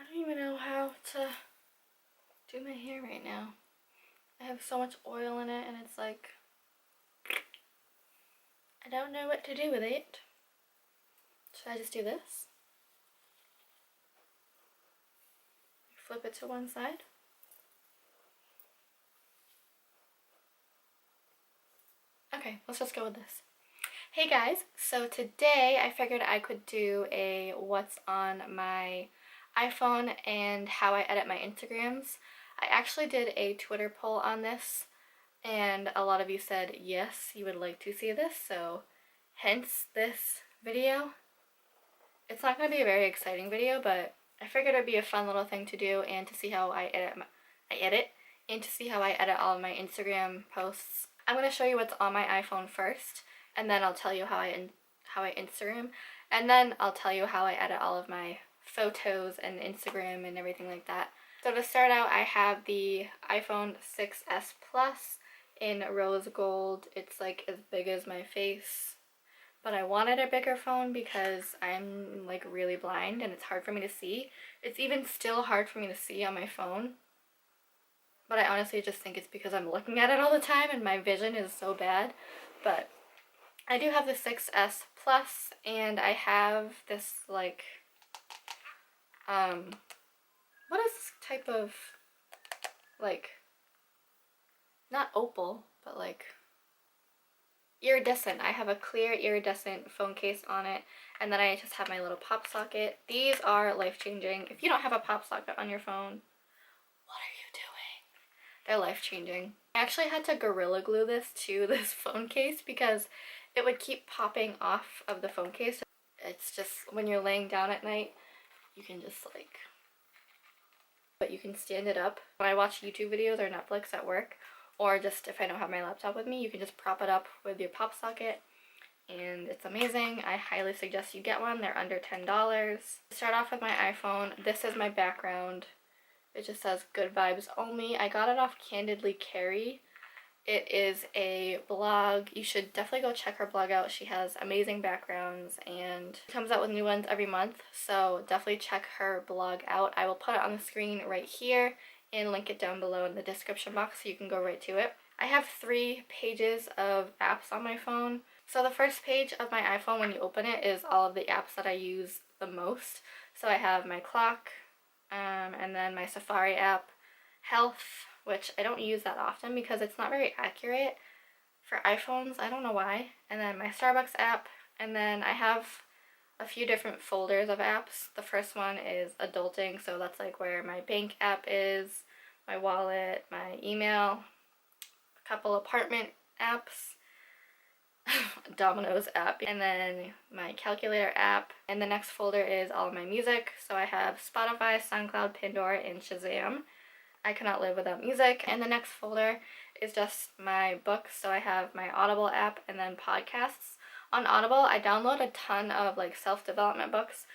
don't even know how to do my hair right now. I have so much oil in it and it's like, I don't know what to do with it. Should I just do this? Flip it to one side? Okay, let's just go with this. Hey guys, so today I figured I could do a what's on my iPhone and how I edit my Instagrams. I actually did a Twitter poll on this and a lot of you said yes, you would like to see this, so hence this video. It's not going to be a very exciting video, but I figured it'd be a fun little thing to do and to see how I edit and to see how I edit all of my Instagram posts. I'm going to show you what's on my iPhone first, and then I'll tell you how I Instagram, and then I'll tell you how I edit all of my photos and Instagram and everything like that. So to start out, I have the iPhone 6s Plus in rose gold. It's like as big as my face, but I wanted a bigger phone because I'm like really blind and it's hard for me to see. It's even still hard for me to see on my phone, but I honestly just think it's because I'm looking at it all the time and my vision is so bad. But I do have the 6s Plus, and I have this like what is this type of, like, not opal, but like iridescent. I have a clear iridescent phone case on it, and then I just have my little pop socket. These are life-changing. If you don't have a pop socket on your phone, what are you doing? They're life-changing. I actually had to Gorilla Glue this to this phone case because it would keep popping off of the phone case. It's just when you're laying down at night, you can just like, but you can stand it up. When I watch YouTube videos or Netflix at work, or just if I don't have my laptop with me, you can just prop it up with your pop socket, and it's amazing. I highly suggest you get one. They're under $10. To start off with my iPhone, this is my background. It just says good vibes only. I got it off Candidly Carrie. It is a blog. You should definitely go check her blog out. She has amazing backgrounds and comes out with new ones every month, so definitely check her blog out. I will put it on the screen right here and link it down below in the description box so you can go right to it. I have 3 pages of apps on my phone. So the first page of my iPhone, when you open it, is all of the apps that I use the most. So I have my clock, and then my Safari app, health, which I don't use that often because it's not very accurate for iPhones. I don't know why. And then my Starbucks app, and then I have a few different folders of apps. The first one is adulting, so that's like where my bank app is, my wallet, my email, a couple apartment apps, Domino's app, and then my calculator app. And the next folder is all of my music. So I have Spotify, SoundCloud, Pandora, and Shazam. I cannot live without music. And the next folder is just my books. So I have my Audible app and then podcasts. On Audible, I download a ton of like self-development books.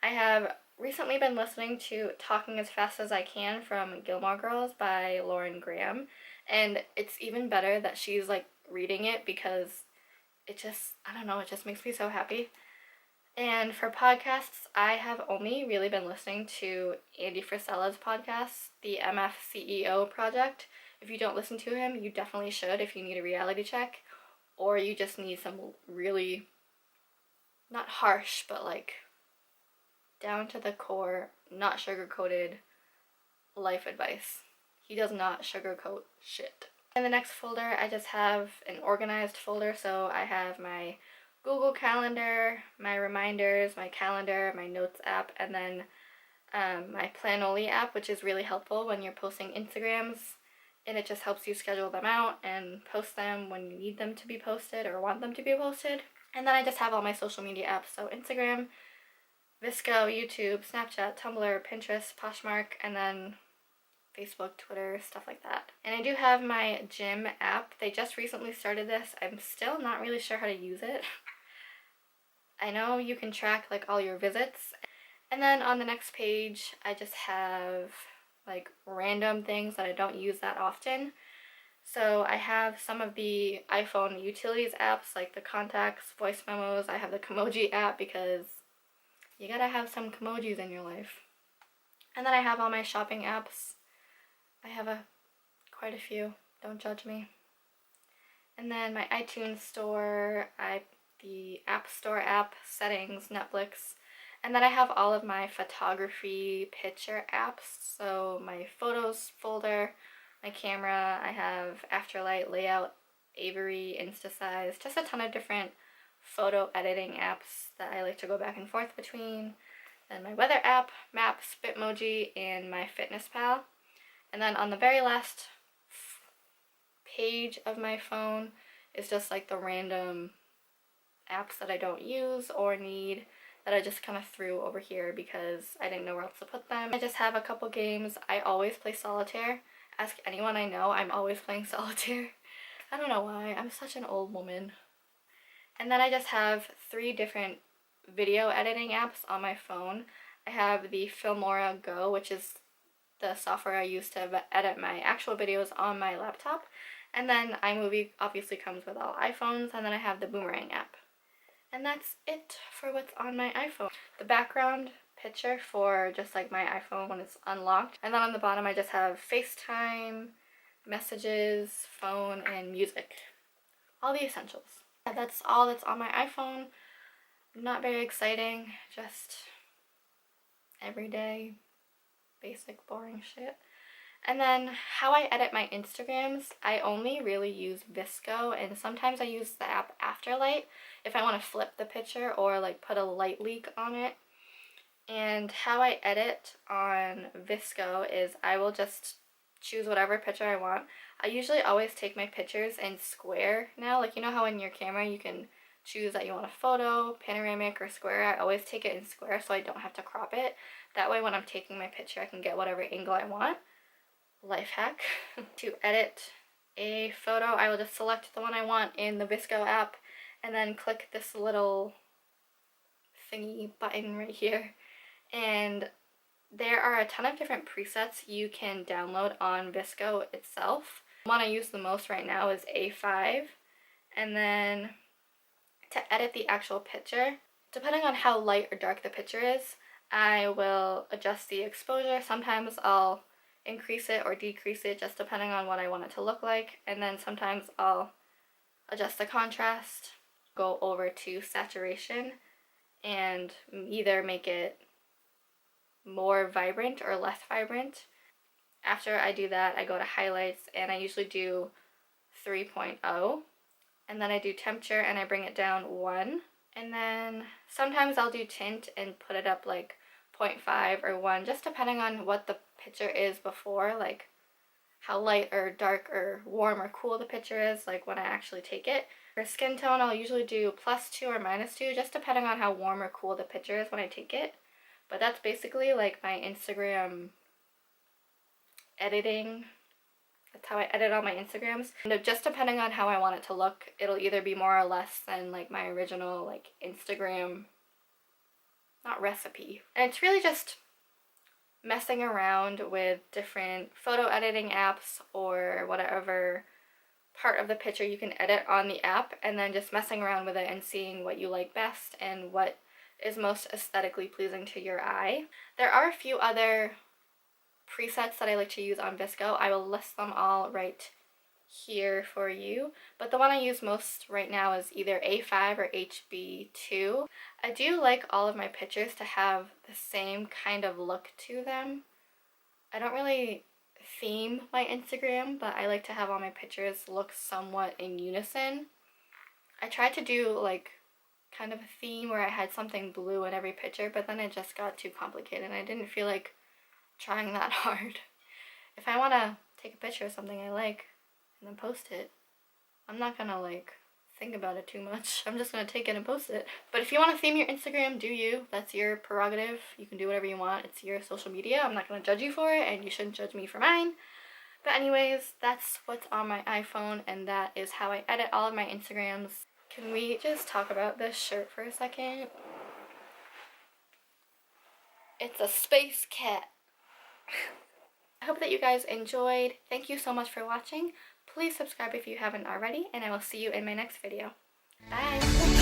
I have recently been listening to Talking as Fast as I Can from Gilmore Girls by Lauren Graham. And it's even better that she's like reading it because it just, I don't know, it just makes me so happy. And for podcasts, I have only really been listening to Andy Frisella's podcast, the MF CEO Project. If you don't listen to him, you definitely should if you need a reality check, or you just need some really, not harsh, but like down to the core, not sugar-coated life advice. He does not sugarcoat shit. In the next folder, I just have an organized folder, so I have my Google Calendar, my reminders, my calendar, my notes app, and then my Planoly app, which is really helpful when you're posting Instagrams, and it just helps you schedule them out and post them when you need them to be posted or want them to be posted. And then I just have all my social media apps, so Instagram, Visco, YouTube, Snapchat, Tumblr, Pinterest, Poshmark, and then Facebook, Twitter, stuff like that. And I do have my gym app. They just recently started this. I'm still not really sure how to use it. I know you can track like all your visits. And then on the next page, I just have like random things that I don't use that often. So I have some of the iPhone utilities apps like the contacts, voice memos. I have the Kimoji app because you gotta have some Kimojis in your life. And then I have all my shopping apps. I have quite a few, don't judge me. And then my iTunes store, the App Store app, settings, Netflix. And then I have all of my photography picture apps. So my photos folder, my camera, I have Afterlight, Layout, Avery, InstaSize, just a ton of different photo editing apps that I like to go back and forth between. Then my weather app, Maps, Bitmoji, and my Fitness Pal. And then on the very last page of my phone is just like the random apps that I don't use or need that I just kind of threw over here because I didn't know where else to put them. I just have a couple games. I always play solitaire. Ask anyone I know, I'm always playing solitaire. I don't know why, I'm such an old woman. And then I just have 3 different video editing apps on my phone. I have the Filmora Go, which is the software I use to edit my actual videos on my laptop. And then iMovie obviously comes with all iPhones, and then I have the Boomerang app. And that's it for what's on my iPhone. The background picture for just like my iPhone when it's unlocked. And then on the bottom I just have FaceTime, messages, phone, and music. All the essentials. That's all that's on my iPhone. Not very exciting, just everyday, basic, boring shit. And then how I edit my Instagrams, I only really use VSCO, and sometimes I use the app Afterlight if I want to flip the picture or like put a light leak on it. And how I edit on VSCO is I will just choose whatever picture I want. I usually always take my pictures in square now. Like, you know how in your camera you can choose that you want a photo, panoramic, or square? I always take it in square so I don't have to crop it. That way when I'm taking my picture I can get whatever angle I want. Life hack. To edit a photo, I will just select the one I want in the VSCO app and then click this little thingy button right here. And there are a ton of different presets you can download on VSCO itself. The one I use the most right now is A5. And then to edit the actual picture, depending on how light or dark the picture is, I will adjust the exposure. Sometimes I'll increase it or decrease it just depending on what I want it to look like. And then sometimes I'll adjust the contrast, go over to saturation, and either make it more vibrant or less vibrant. After I do that, I go to highlights and I usually do 3.0, and then I do temperature and I bring it down 1, and then sometimes I'll do tint and put it up like 0.5 or 1, just depending on what the picture is before, like how light or dark or warm or cool the picture is, like when I actually take it. For skin tone, I'll usually do +2 or -2, just depending on how warm or cool the picture is when I take it. But that's basically like my Instagram editing. That's how I edit all my Instagrams. And just depending on how I want it to look, it'll either be more or less than like my original like Instagram, not recipe. And it's really just messing around with different photo editing apps or whatever part of the picture you can edit on the app, and then just messing around with it and seeing what you like best and what is most aesthetically pleasing to your eye. There are a few other presets that I like to use on VSCO. I will list them all right here for you, but the one I use most right now is either A5 or HB2. I do like all of my pictures to have the same kind of look to them. I don't really theme my Instagram, but I like to have all my pictures look somewhat in unison. I tried to do like kind of a theme where I had something blue in every picture, but then it just got too complicated and I didn't feel like trying that hard. If I want to take a picture of something I like and then post it, I'm not gonna like think about it too much. I'm just gonna take it and post it. But if you want to theme your Instagram, do you. That's your prerogative. You can do whatever you want. It's your social media. I'm not gonna judge you for it, and you shouldn't judge me for mine. But anyways, that's what's on my iPhone, and that is how I edit all of my Instagrams. Can we just talk about this shirt for a second? It's a space cat. I hope that you guys enjoyed. Thank you so much for watching. Please subscribe if you haven't already, and I will see you in my next video. Bye!